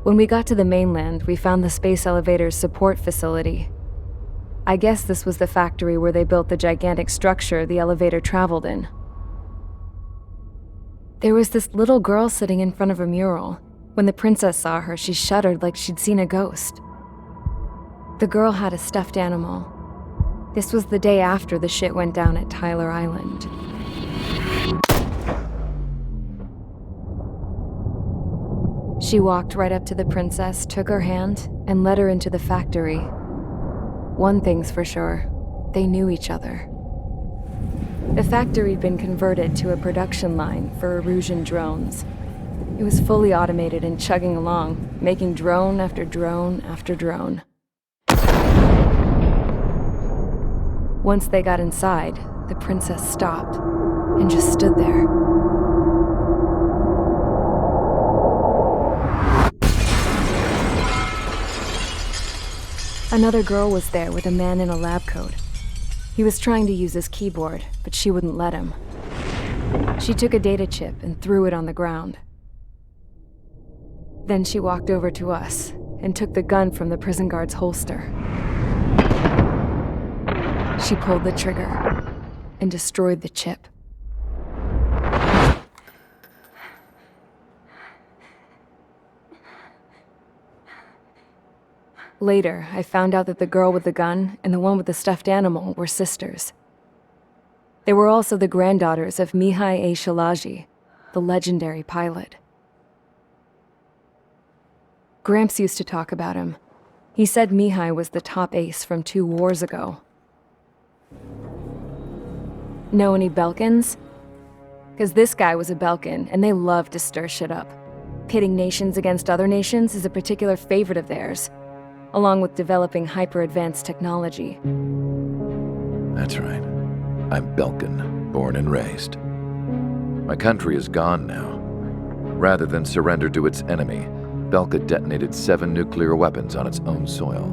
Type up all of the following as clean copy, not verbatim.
When we got to the mainland, we found the space elevator's support facility. I guess this was the factory where they built the gigantic structure the elevator traveled in. There was this little girl sitting in front of a mural. When the princess saw her, she shuddered like she'd seen a ghost. The girl had a stuffed animal. This was the day after the shit went down at Tyler Island. She walked right up to the princess, took her hand, and led her into the factory. One thing's for sure, they knew each other. The factory'd been converted to a production line for Erusian drones. It was fully automated and chugging along, making drone after drone after drone. Once they got inside, the princess stopped and just stood there. Another girl was there with a man in a lab coat. He was trying to use his keyboard, but she wouldn't let him. She took a data chip and threw it on the ground. Then she walked over to us and took the gun from the prison guard's holster. She pulled the trigger and destroyed the chip. Later, I found out that the girl with the gun and the one with the stuffed animal were sisters. They were also the granddaughters of Mihai A. Shalaji, the legendary pilot. Gramps used to talk about him. He said Mihai was the top ace from 2 wars ago. Know any Belkans? Because this guy was a Belkan, and they love to stir shit up. Pitting nations against other nations is a particular favorite of theirs, along with developing hyper-advanced technology. That's right. I'm Belkan, born and raised. My country is gone now. Rather than surrender to its enemy, Belka detonated 7 nuclear weapons on its own soil.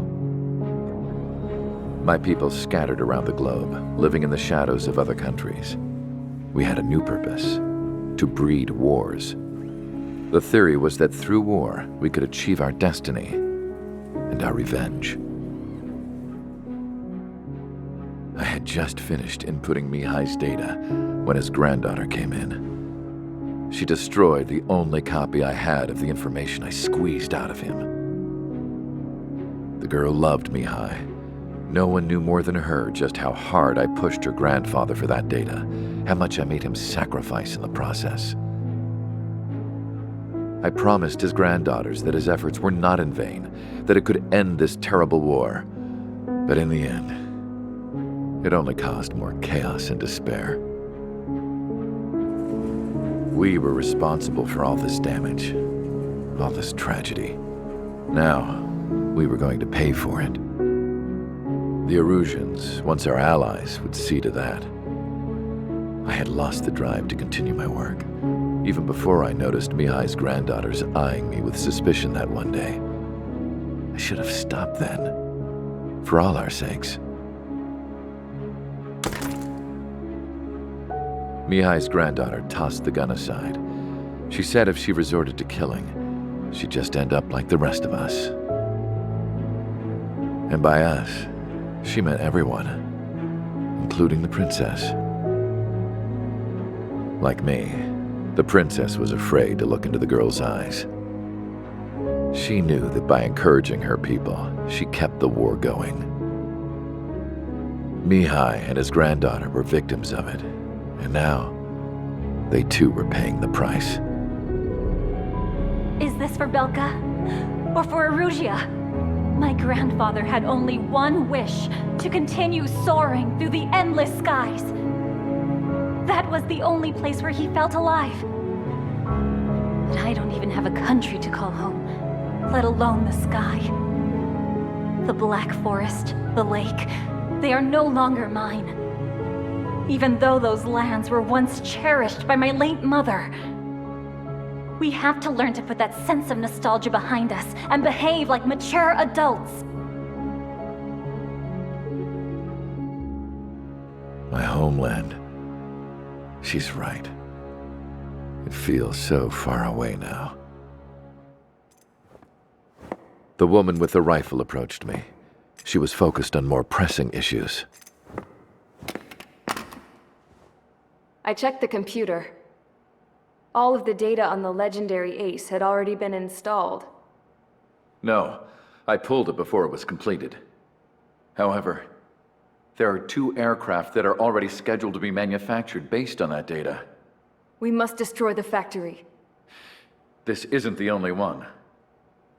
My people scattered around the globe, living in the shadows of other countries. We had a new purpose: to breed wars. The theory was that through war, we could achieve our destiny and our revenge. I had just finished inputting Mihai's data when his granddaughter came in. She destroyed the only copy I had of the information I squeezed out of him. The girl loved Mihai. No one knew more than her just how hard I pushed her grandfather for that data, how much I made him sacrifice in the process. I promised his granddaughters that his efforts were not in vain, that it could end this terrible war. But in the end, it only caused more chaos and despair. We were responsible for all this damage, all this tragedy. Now, we were going to pay for it. The Erusians, once our allies, would see to that. I had lost the drive to continue my work, even before I noticed Mihai's granddaughters eyeing me with suspicion that one day. I should have stopped then, for all our sakes. Mihai's granddaughter tossed the gun aside. She said if she resorted to killing, she'd just end up like the rest of us. And by us, she meant everyone, including the princess. Like me, the princess was afraid to look into the girl's eyes. She knew that by encouraging her people, she kept the war going. Mihai and his granddaughter were victims of it, and now they too were paying the price. Is this for Belka? Or for Erusia? My grandfather had only one wish: to continue soaring through the endless skies. That was the only place where he felt alive. But I don't even have a country to call home, let alone the sky. The Black Forest, the lake, they are no longer mine. Even though those lands were once cherished by my late mother. We have to learn to put that sense of nostalgia behind us and behave like mature adults. My homeland. She's right. It feels so far away now. The woman with the rifle approached me. She was focused on more pressing issues. I checked the computer. All of the data on the legendary ace had already been installed. No, I pulled it before it was completed. However, there are 2 aircraft that are already scheduled to be manufactured based on that data. We must destroy the factory. This isn't the only one.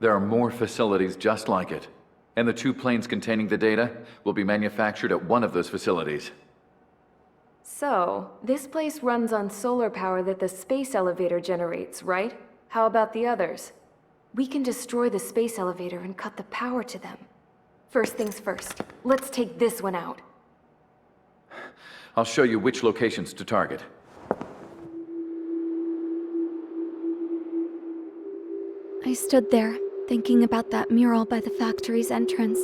There are more facilities just like it, and the 2 planes containing the data will be manufactured at one of those facilities. So, this place runs on solar power that the space elevator generates, right? How about the others? We can destroy the space elevator and cut the power to them. First things first, let's take this one out. I'll show you which locations to target. I stood there, thinking about that mural by the factory's entrance.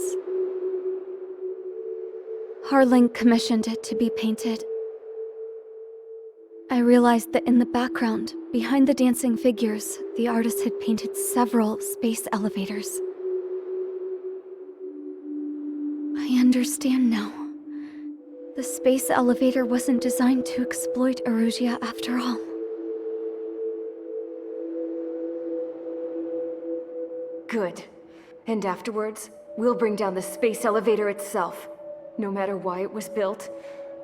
Harling commissioned it to be painted. I realized that in the background, behind the dancing figures, the artist had painted several space elevators. I understand now. The space elevator wasn't designed to exploit Erusia after all. Good. And afterwards, we'll bring down the space elevator itself. No matter why it was built,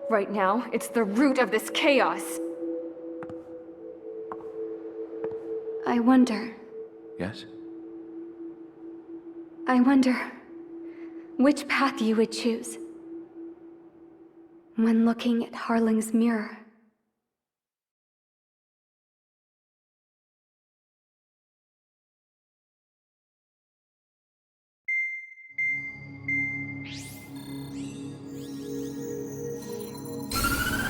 right now, it's the root of this chaos. I wonder Yes? which path you would choose when looking at Harling's mirror.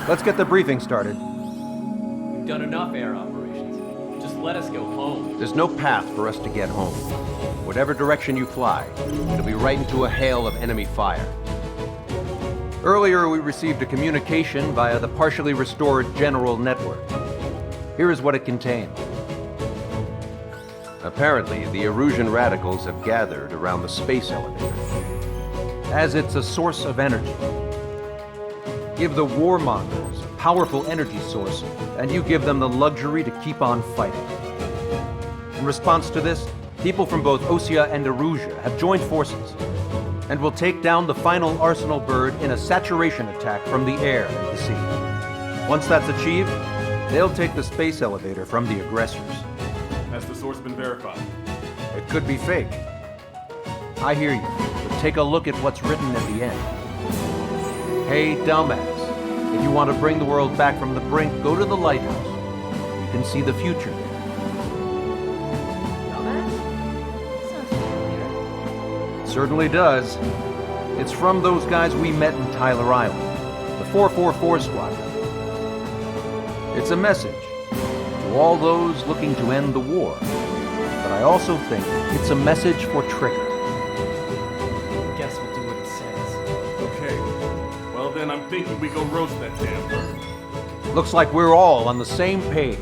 Let's get the briefing started. We've done enough air operations. Just let us go home. There's no path for us to get home. Whatever direction you fly, it'll be right into a hail of enemy fire. Earlier, we received a communication via the partially restored general network. Here is what it contained. Apparently, the Erusian radicals have gathered around the space elevator, as it's a source of energy. Give the warmongers a powerful energy source, and you give them the luxury to keep on fighting. In response to this, people from both Osea and Erusia have joined forces, and will take down the final Arsenal bird in a saturation attack from the air and the sea. Once that's achieved, they'll take the space elevator from the aggressors. Has the source been verified? It could be fake. I hear you, but take a look at what's written at the end. Hey, dumbass, if you want to bring the world back from the brink, go to the lighthouse. You can see the future there. Certainly does. It's from those guys we met in Tyler Island, the 444 Squadron. It's a message to all those looking to end the war, but I also think it's a message for Trigger. Guess we'll do what it says. Okay. Well then, I'm thinking we go roast that damn bird. Looks like we're all on the same page.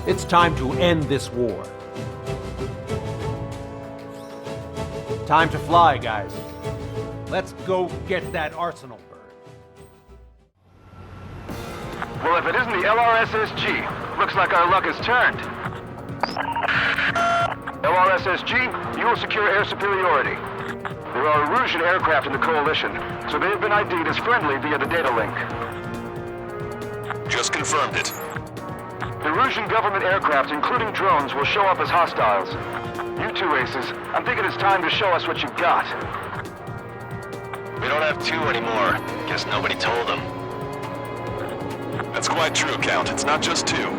It's time to end this war. Time to fly, guys. Let's go get that Arsenal bird. Well, if it isn't the LRSSG, looks like our luck has turned. LRSSG, you will secure air superiority. There are Erusian aircraft in the Coalition, so they have been ID'd as friendly via the data link. Just confirmed it. The Erusian government aircraft, including drones, will show up as hostiles. You two aces, I'm thinking it's time to show us what you've got. We don't have 2 anymore. Guess nobody told them. That's quite true, Count. It's not just 2.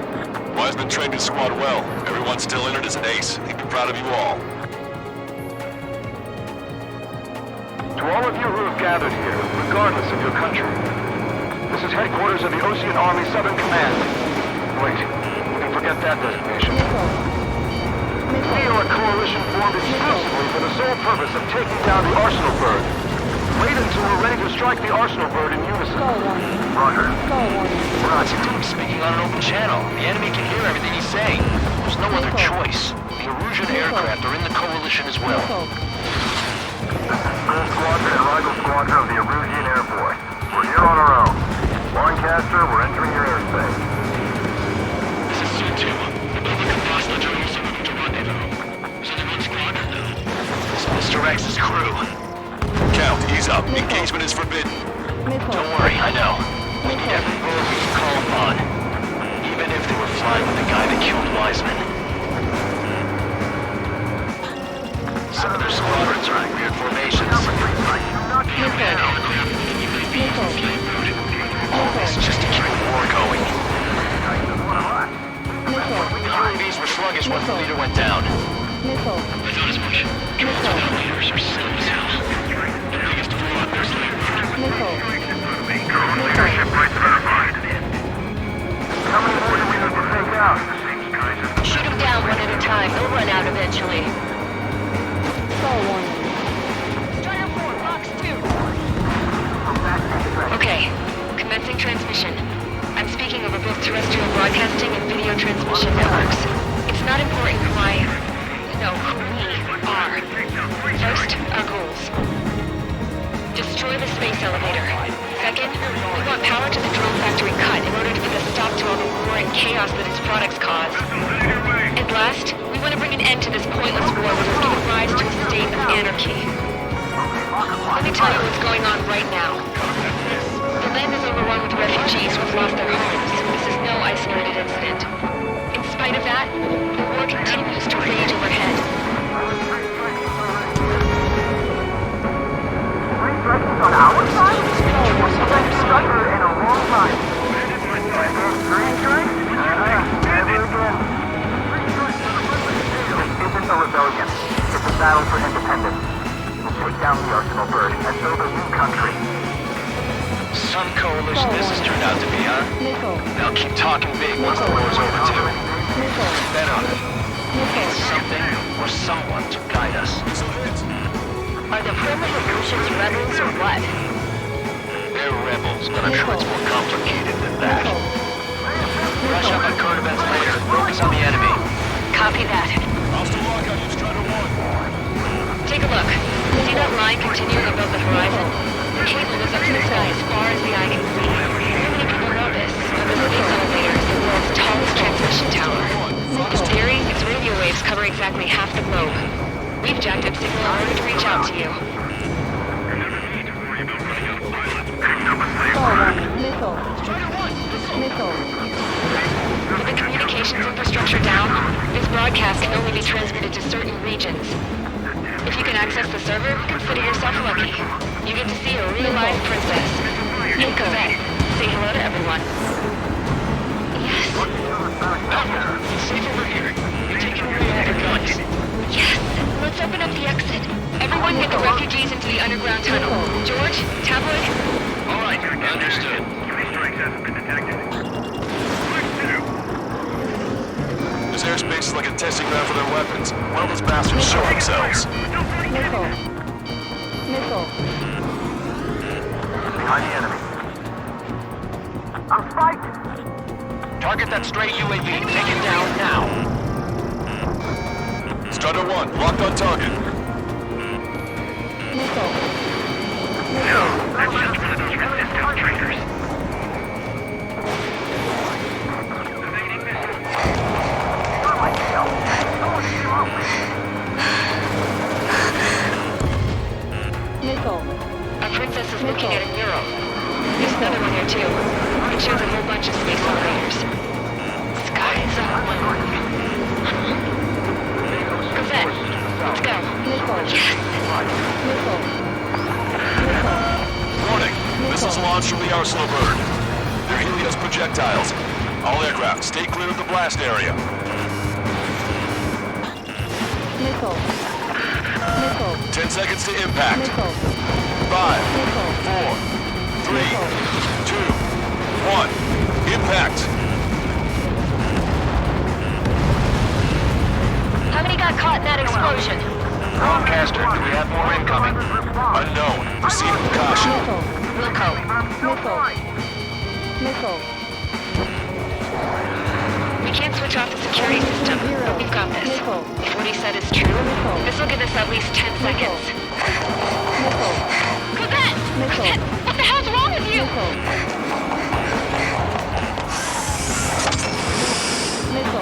Wiseman trained his squad well. Everyone's still entered as an ace. He'd be proud of you all. To all of you who have gathered here, regardless of your country, this is headquarters of the Ocean Army Southern Command. Wait, you can forget that designation. We are a coalition formed exclusively for the sole purpose of taking down the Arsenal bird. Wait until we're ready to strike the Arsenal bird in unison. Roger. Bronze, you're speaking on an open channel. The enemy can hear everything he's saying. There's no other choice. The Erusian aircraft are in the Coalition as well. Gold Squadron and Rival Squadron of the Erusian Air Force. We're here on our own. Lancaster, we're entering your airspace. This is Suit 2. Above the Compostla are also moving to rendezvous. There's only one squadron, though. This is Mr. X's crew. Count, ease up. Engagement is forbidden. Don't worry, I know. We need every bullet we can call upon. Even if they were flying with the guy that killed Wiseman. Some of their squadrons are in weird formations. All this just to keep the war going. The UAVs were sluggish once the leader went down. I thought as much. Drones without leaders are slow as hell. The biggest fraud there's Drone leadership rights verified. How many more do we need to take out? Shoot them down one at a time. They'll run out eventually. Okay, commencing transmission. I'm speaking over both terrestrial broadcasting and video transmission networks. It's not important who we are. First, our goals. Destroy the space elevator. Second, we want power to the drone factory cut in order to put a stop to all the war and chaos that its products cause. And last, we want to bring an end to this pointless war that has given rise to a state of anarchy. Let me tell you what's going on right now. The land is overrun with refugees who've lost their homes. This is no isolated incident. In spite of that, the war continues to rage overhead. On our side? In a wrong line. Green train? Never again. This isn't a rebellion. It's a battle for independence. We'll take down the Arsenal Bird and build a new country. Some coalition this has turned out to be, huh? Now keep talking big once the war's over, too. Bet on it. It's something or someone to guide us. Are the primitive Russians rebels or what? They're rebels, but I'm sure it's more complicated than that. Rush up on current events later and focus on the enemy. Copy that. Hostile lockout, you Strider 1. Take a look. See that line continuing above the horizon? The cable goes up to the sky as far as the eye can see. Not many people know this, but the space elevator is the world's tallest transmission tower. In theory, its radio waves cover exactly half the globe. We've jacked up signal in order to reach out to you. With the communications infrastructure down, this broadcast can only be transmitted to certain regions. If you can access the server, consider yourself lucky. You get to see a real-life princess. And Cosette, say hello to everyone. Yes. It's safe over here. You're taking care of your guns. Yes. Let's open up the exit. Everyone get the refugees into the underground tunnel. George, Tabloid. All right, understood. This airspace is like a testing ground for their weapons. When will those bastards show themselves? Behind the enemy. I'm fighting. Target that stray UAV. Take it down now. Strider 1, locked on target. That's just one of those remnant star traders. Our princess is looking at a mural. There's another one here too. It shows a whole bunch of space elevators. Skies up. Cosette, let's go. Yes! Warning, missiles launched from the Arsenal Bird. They're Helios projectiles. All aircraft, stay clear of the blast area. 10 seconds to impact. 5, 4, 3, 2, 1. Impact. How many got caught in that explosion? Lancaster, do we have more incoming? Unknown. Proceed with caution. Wilco. We can't switch off the security system, but we've got this. If what he said is true, this will give us at least 10 seconds. Cosette! Cosette! What the hell's wrong with you?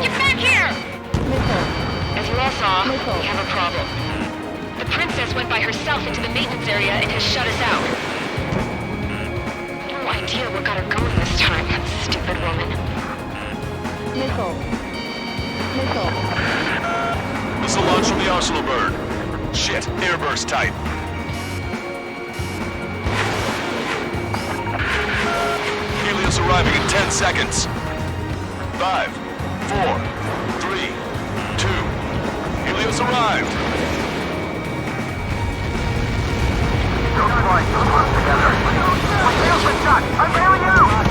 Get back here! As you all saw, we have a problem. The princess went by herself into the maintenance area and has shut us out. No idea what got her going this time, stupid woman. Missile launch from the arsenal bird. Shit, airburst type. Helios arriving in 10 seconds. 5, 4, 3, 2. Helios arrived. Don't fly too close together. My tail's been shot! I'm bailing out!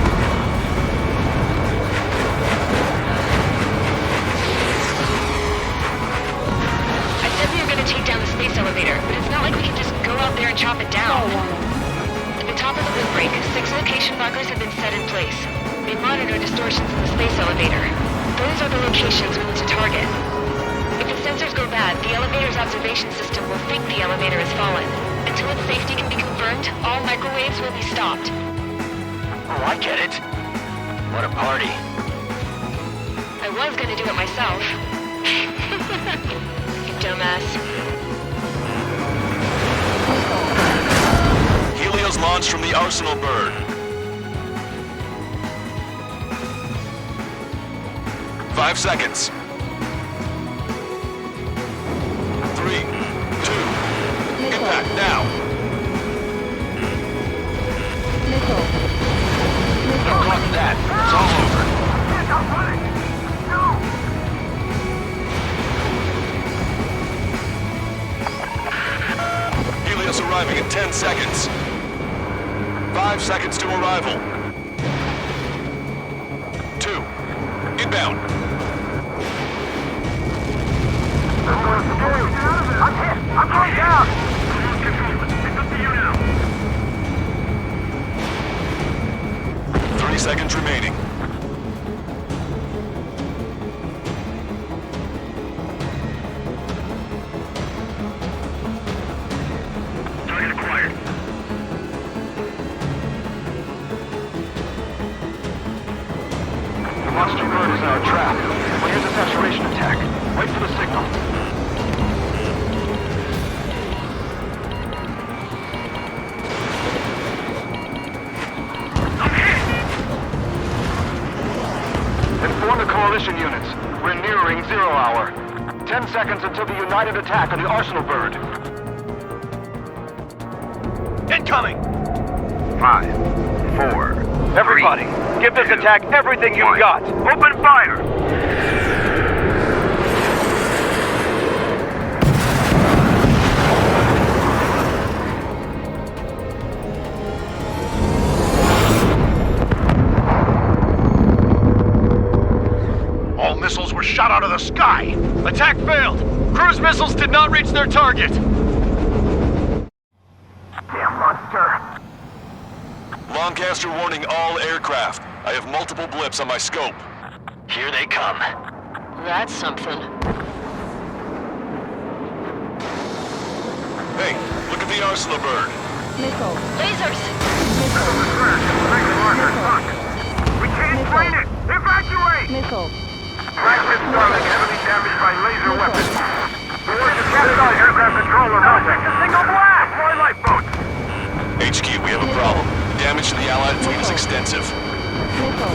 I said we were gonna take down the space elevator, but it's not like we can just go out there and chop it down. At the top of the windbreak, 6 location markers have been set in place. They monitor distortions in the space elevator. Those are the locations we need to target. If the sensors go bad, the elevator's observation system will think the elevator has fallen. Until its safety can be confirmed, all microwaves will be stopped. Oh, I get it. What a party. I was gonna do it myself. You dumbass. Helios launched from the arsenal bird. 5 seconds. 3, 2. Impact now. Don't clock that. It's all over. Helios arriving in 10 seconds. 5 seconds to arrival. 2. Inbound. I'm hit! I'm going down! It's up to you now. 30 seconds remaining. Target acquired. The monster bird is in our trap. Well, here's a saturation attack. Wait for the signal. Inform the coalition units. We're nearing 0 hour. 10 seconds until the united attack on the arsenal bird. Incoming! 5, 4. Everybody, give this attack everything you've got. Open fire! All missiles were shot out of the sky! Attack failed! Cruise missiles did not reach their target! Damn monster! Lancaster warning all aircraft. I have multiple blips on my scope. Here they come. That's something. Hey, look at the arsenal bird. Lasers! We can't train it! Evacuate! Flagship Starling heavily damaged by laser weapons. We want to capsize aircraft control or nothing. Single blast! Deploy lifeboats! HQ, we have a problem. The damage to the Allied fleet is extensive.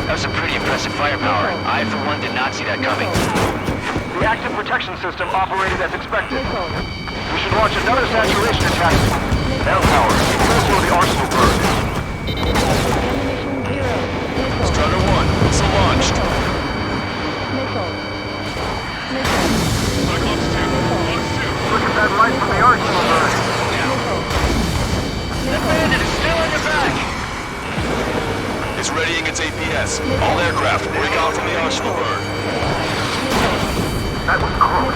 That's a pretty impressive firepower. I, for one, did not see that coming. The active protection system operated as expected. We should launch another saturation attack. L tower, also the arsenal bird. Strutter 1, missile launched. Look at that light from the arsenal bird. The bandit is still on your back! It's readying its APS. All aircraft, break off from the arsenal bird. That was close.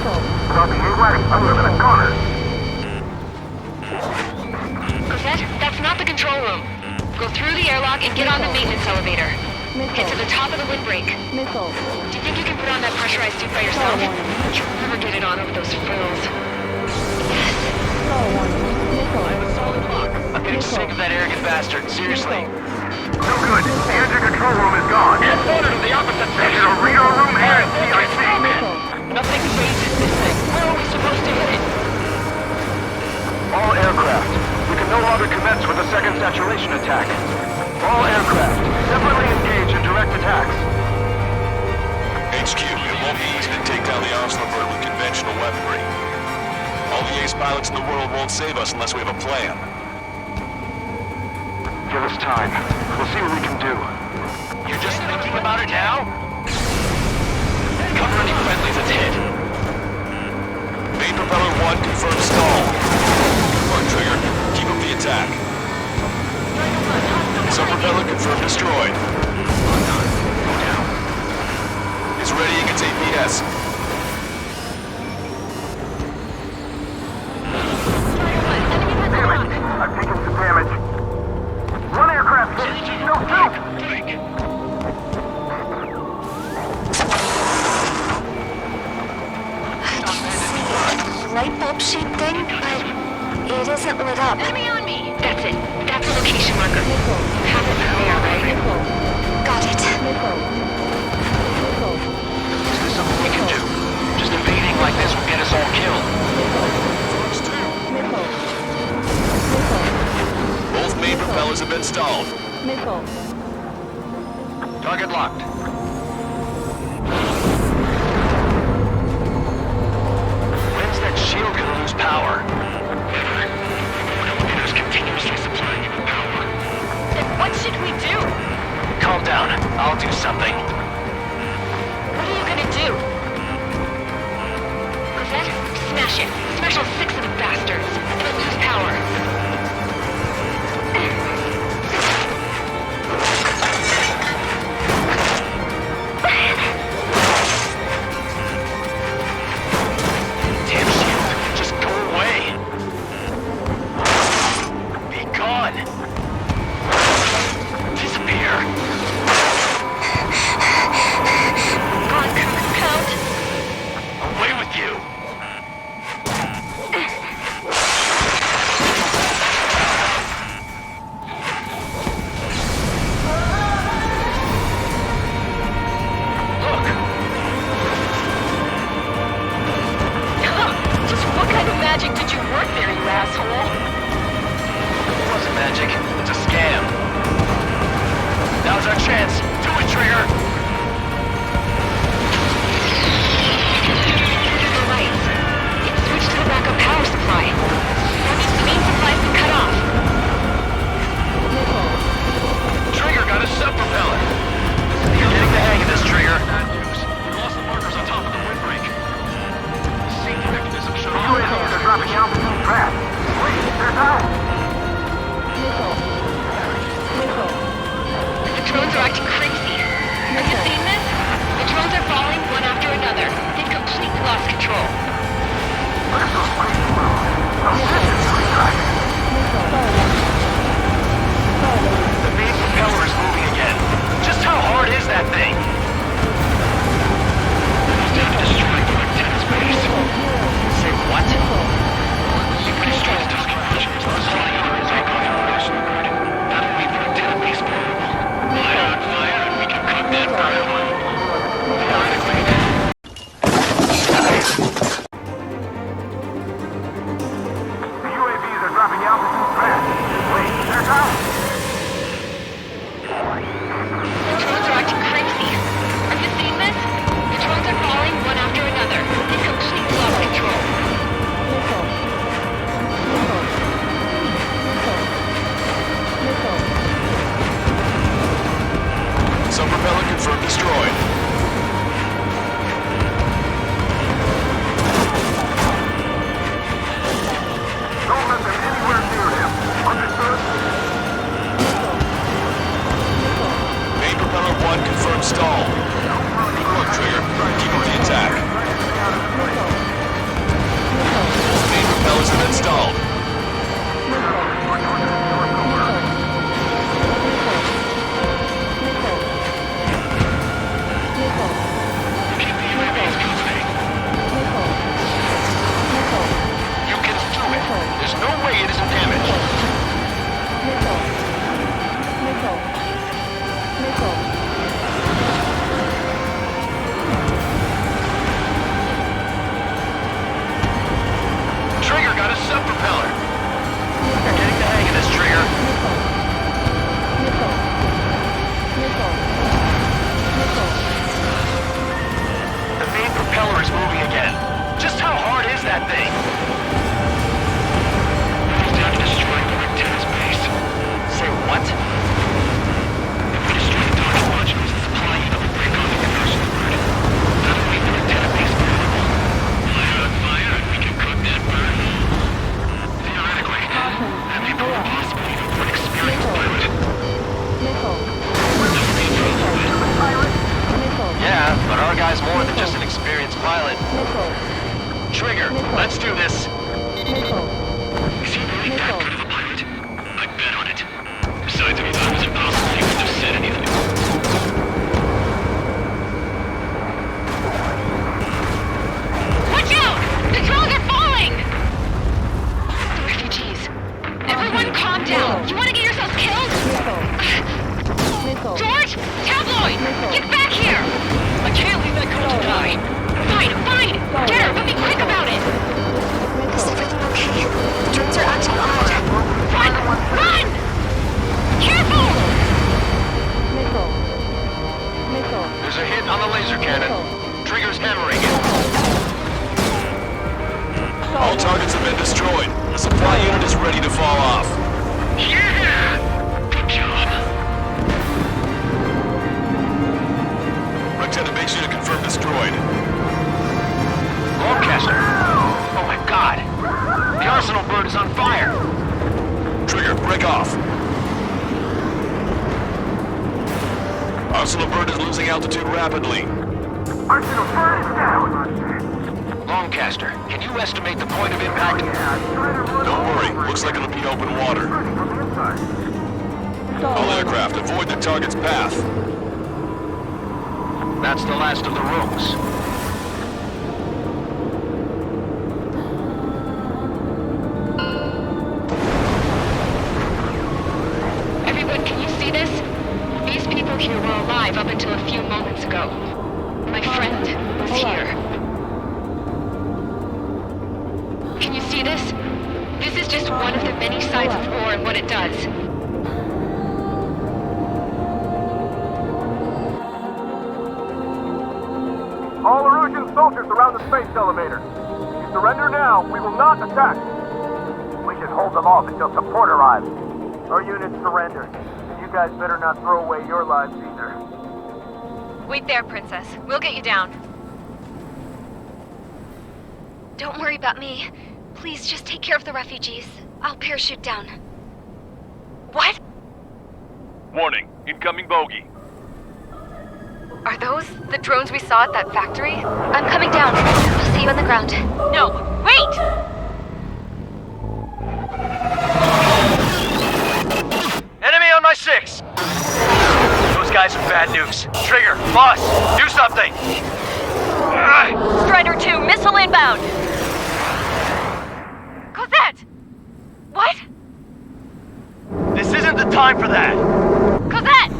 But I'll behave right. I'm living a corner. Cosette, that's not the control room. Go through the airlock and get on the maintenance elevator. Get to the top of the windbreak. Missile. Do you think you can put on that pressurized suit by yourself? You'll never get it on over those frills. Yes. Missile. I have a solid lock. I'm getting sick of that arrogant bastard, seriously. No good. The engine control room is gone. Get order to the opposite section. The reader room and CIC. Nothing phases this thing. Where are we supposed to hit it? All aircraft. We can no longer commence with a second saturation attack. All aircraft, separately engage in direct attacks. HQ, it won't be easy to take down the Oslo bird with conventional weaponry. All the ace pilots in the world won't save us unless we have a plan. Give us time. We'll see what we can do. You're just thinking about it now? Cover any friendlies that's hit. Main propeller 1 confirmed stall. Come on, Trigger. Keep up the attack. Sub-propeller confirmed destroyed. Go down. It's ready against APS. Damage. I've taken some damage. One aircraft hit. No, two. Light bulb shaped thing, but it isn't lit up. Enemy on me! That's it. That's the location marker. You have it from there, right? Got it. Is this something we can do? Just evading like this will get us all killed. Both main propellers have been stalled. Target locked. When's that shield gonna lose power? Never. Windows continuously supplying you with power. Then what should we do? Calm down. I'll do something. What are you gonna do? Cosette, smash it. Smash all 6 of the bastards. It'll lose power. Damn shield. Just go away. Be gone. Disappear. Gone, Count. Away with you. Look. Just what kind of magic did you work there, you asshole? It wasn't magic. It's a scam. Now's our chance. Do it, Trigger. The lights. It switched to the backup power supply. That means the main supply's been cut off. Trigger got a sub-propeller. You're getting the hang of this, Trigger. Bad news. We lost the markers on top of the windbreak. The safety mechanism showed UAVs are dropping altitude fast. Wait, they're down. The drones are acting crazy. Have you seen this? The drones are falling one after another. They've completely lost control. Look at those crazy moves. Those systems are driving. The main propeller is moving again. Just how hard is that thing? It's time to destroy the antenna's base. Say what? We destroyed those conversions. Those flying arms are going to mission grid. That'll leave the antenna base vulnerable. Light on fire and we can cut that forever. Theoretically. The UAVs are dropping altitude fast. Wait, they're down. The drones are acting crazy. Have you seen this? The drones are falling one after another. They've completely lost control. Sub-propeller confirmed destroyed. that thing! We've got to destroy Brick 10's base. Say what? If we destroy the target modules, the supply unit will break off the conversion bird. That'll make the antenna base vulnerable. Light on fire and we can cook that bird. Theoretically, that may prove impossible even for an experienced pilot. Yeah, but our guy's more than just an experienced pilot. Trigger, let's do this. Is he really that good of a pilot? I'd bet on it. Besides, if he thought it was impossible, he wouldn't have said anything. Watch out! The drones are falling! The refugees. Everyone calm down. You want to get yourselves killed? George! Tabloid! Get back here! I can't leave that girl to die. Fine. Get her, but be quick about it. Is everything okay? The drones are acting odd. Run! Careful! There's a hit on the laser cannon. Trigger's hammering it. All targets have been destroyed. The supply unit is ready to fall off. Yeah! Good job. Rectangle base unit confirmed destroyed. Broadcaster! Oh my god! The arsenal bird is on fire! Trigger, break off. Arsenal bird is losing altitude rapidly. Arsenal bird is down! Longcaster, can you estimate the point of impact? Don't worry, looks like it'll be open water. All aircraft, avoid the target's path. That's the last of the rogues. Everyone, can you see this? These people here were alive up until a few moments ago. My friend was here. Can you see this? This is just one of the many sides of war and what it does. All Erusian soldiers around the space elevator. If you surrender now, we will not attack. We should hold them off until support arrives. Our units surrender. You guys better not throw away your lives either. Wait there, Princess. We'll get you down. Don't worry about me. Please just take care of the refugees. I'll parachute down. What? Warning, incoming bogey. Are those the drones we saw at that factory? I'm coming down. I'll see you on the ground. No, wait! Enemy on my 6! Those guys are bad news. Trigger, boss, do something! Strider 2, missile inbound! Cosette! What? This isn't the time for that! Cosette!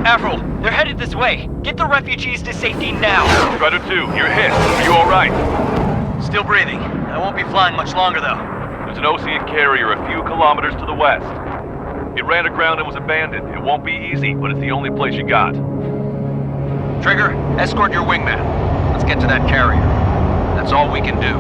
Avril, they're headed this way. Get the refugees to safety now. Strider 2, you're hit. Are you alright? Still breathing. I won't be flying much longer, though. There's an Ocean carrier a few kilometers to the west. It ran aground and was abandoned. It won't be easy, but it's the only place you got. Trigger, escort your wingman. Let's get to that carrier. That's all we can do.